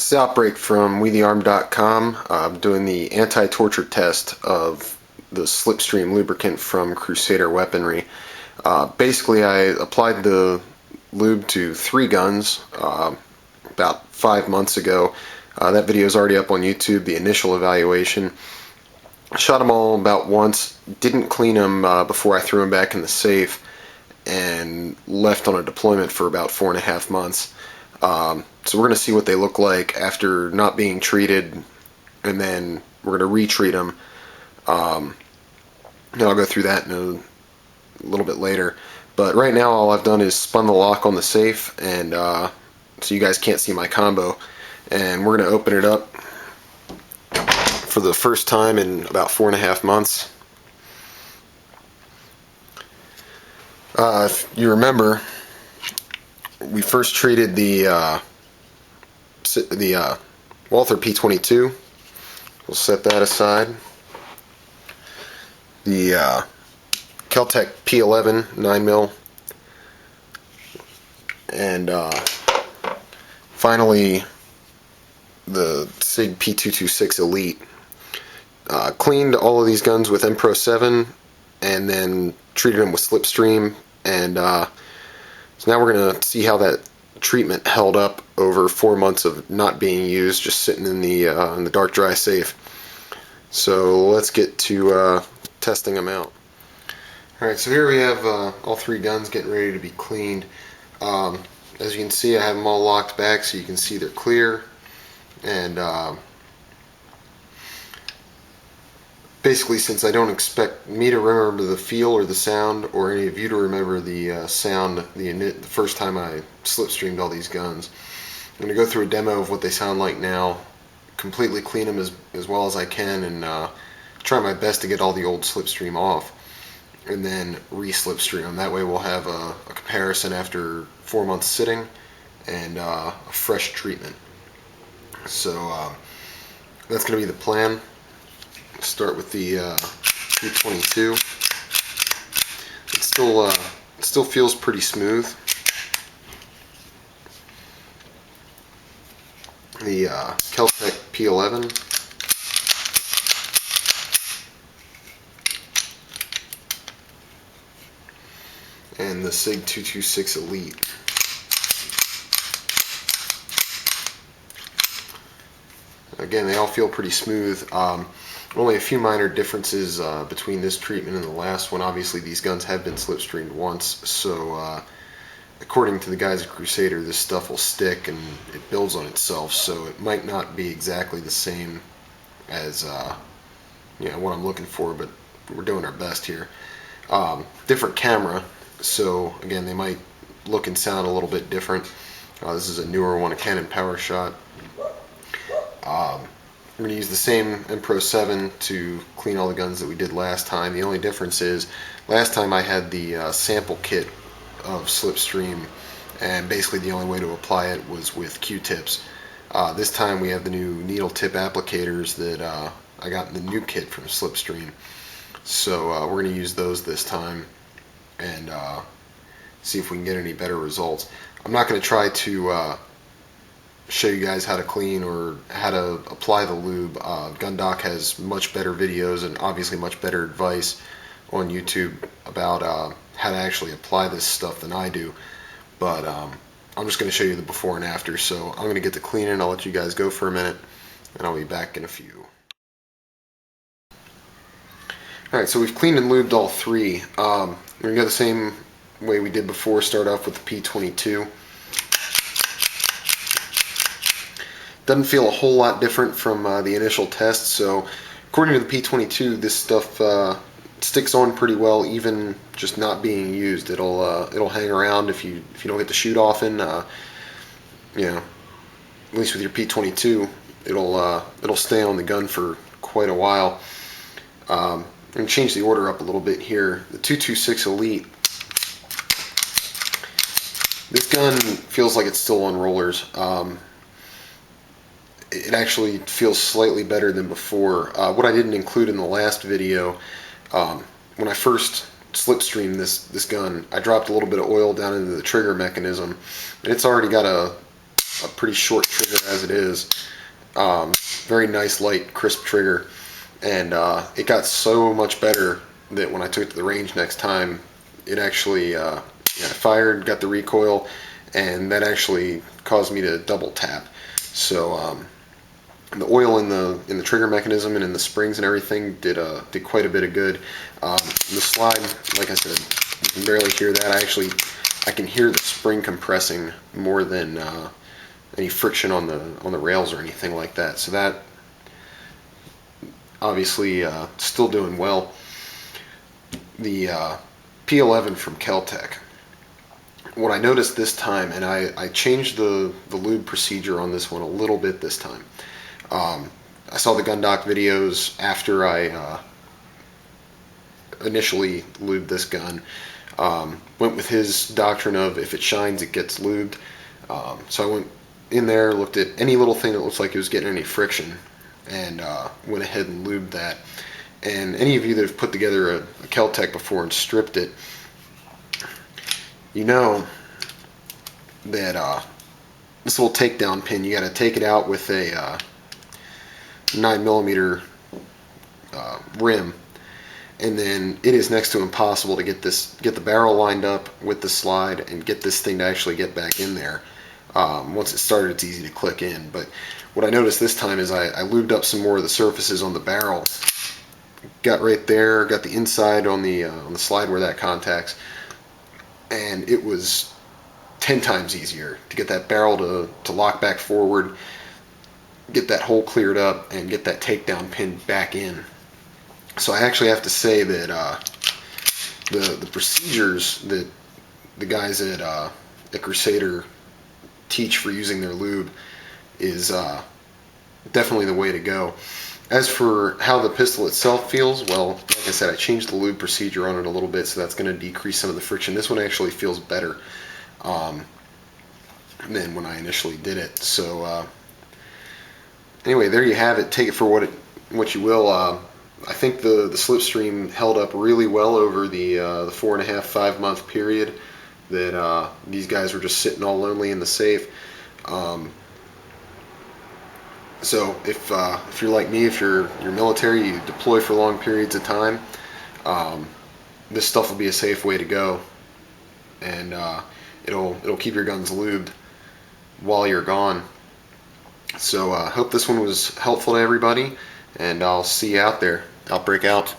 This is Outbreak from WeTheArm.com. I'm doing the anti-torture test of the Slipstream lubricant from Crusader Weaponry. Basically, I applied the lube to 3 guns about 5 months ago. That video is already up on YouTube, the initial evaluation. I shot them all about once, didn't clean them before I threw them back in the safe, and left on a deployment for about 4.5 months. So we're going to see what they look like after not being treated, and then we're going to retreat them. And I'll go through that in a little bit later. But right now all I've done is spun the lock on the safe, and so you guys can't see my combo. And we're going to open it up for the first time in about 4.5 months. If you remember, we first treated the Walther P22. We'll set that aside. The Kel-Tec P11 9mm, and finally the SIG P226 Elite. Cleaned all of these guns with M-Pro 7 and then treated them with Slipstream, and so now we're going to see how that treatment held up over 4 months of not being used, just sitting in the dark dry safe. So let's get to testing them out. Alright, so here we have all 3 guns getting ready to be cleaned. As you can see, I have them all locked back so you can see they're clear, and basically, since I don't expect me to remember the feel or the sound, or any of you to remember the sound the first time I slipstreamed all these guns, I'm going to go through a demo of what they sound like now, completely clean them as well as I can, and try my best to get all the old slipstream off, and then re-slipstream them. That way we'll have a comparison after 4 months sitting, and a fresh treatment. So that's going to be the plan. Start with the P22. It still feels pretty smooth. The Kel-Tec P11. And the SIG 226 Elite. Again, they all feel pretty smooth. Only a few minor differences between this treatment and the last one. Obviously, these guns have been slipstreamed once, so according to the guys at Crusader, this stuff will stick and it builds on itself, so it might not be exactly the same as what I'm looking for, but we're doing our best here. Different camera, so again, they might look and sound a little bit different. This is a newer one, a Canon PowerShot. We're going to use the same M-Pro 7 to clean all the guns that we did last time. The only difference is, last time I had the sample kit of Slipstream, and basically the only way to apply it was with Q-tips. This time we have the new needle tip applicators that I got in the new kit from Slipstream. So we're going to use those this time and see if we can get any better results. I'm not going to try to show you guys how to clean or how to apply the lube. Gundoc has much better videos and obviously much better advice on YouTube about how to actually apply this stuff than I do, but I'm just going to show you the before and after. So I'm going to get to cleaning. I'll let you guys go for a minute, and I'll be back in a few. Alright, so we've cleaned and lubed all 3. We're going to go the same way we did before. Start off with the P22. Doesn't feel a whole lot different from the initial test. So according to the P22, this stuff sticks on pretty well, even just not being used. It'll hang around if you don't get to shoot often. At least with your P22, it'll stay on the gun for quite a while. I'm going to change the order up a little bit here. The 226 Elite. This gun feels like it's still on rollers. It actually feels slightly better than before. What I didn't include in the last video, when I first slipstreamed this gun, I dropped a little bit of oil down into the trigger mechanism, and it's already got a a pretty short trigger as it is. Very nice, light, crisp trigger, and it got so much better that when I took it to the range next time, it actually fired, got the recoil, and that actually caused me to double tap. So the oil in the trigger mechanism and in the springs and everything did quite a bit of good. The slide, like I said, you can barely hear that. I can hear the spring compressing more than any friction on the rails or anything like that. So that obviously still doing well. The P11 from Keltec. What I noticed this time, and I changed the lube procedure on this one a little bit this time. I saw the gun doc videos after I initially lubed this gun. Went with his doctrine of if it shines, it gets lubed. So I went in there, looked at any little thing that looks like it was getting any friction, and went ahead and lubed that. And any of you that have put together a Keltec before and stripped it, you know that this little takedown pin, you got to take it out with a 9mm rim, and then it is next to impossible to get the barrel lined up with the slide and get this thing to actually get back in there. Once it started, it's easy to click in. But what I noticed this time is I lubed up some more of the surfaces on the barrel. Got right there, got the inside on the slide where that contacts, and it was 10 times easier to get that barrel to lock back forward, get that hole cleared up, and get that takedown pin back in. So I actually have to say that the procedures that the guys at Crusader teach for using their lube is definitely the way to go. As for how the pistol itself feels, well, like I said, I changed the lube procedure on it a little bit, so that's going to decrease some of the friction. This one actually feels better than when I initially did it. So anyway, there you have it. Take it for what you will. I think the Slipstream held up really well over the 4.5-5 month period that these guys were just sitting all lonely in the safe. So if you're like me, if you're military, you deploy for long periods of time, this stuff will be a safe way to go, and it'll keep your guns lubed while you're gone. So hope this one was helpful to everybody, and I'll see you out there. Outbreak out.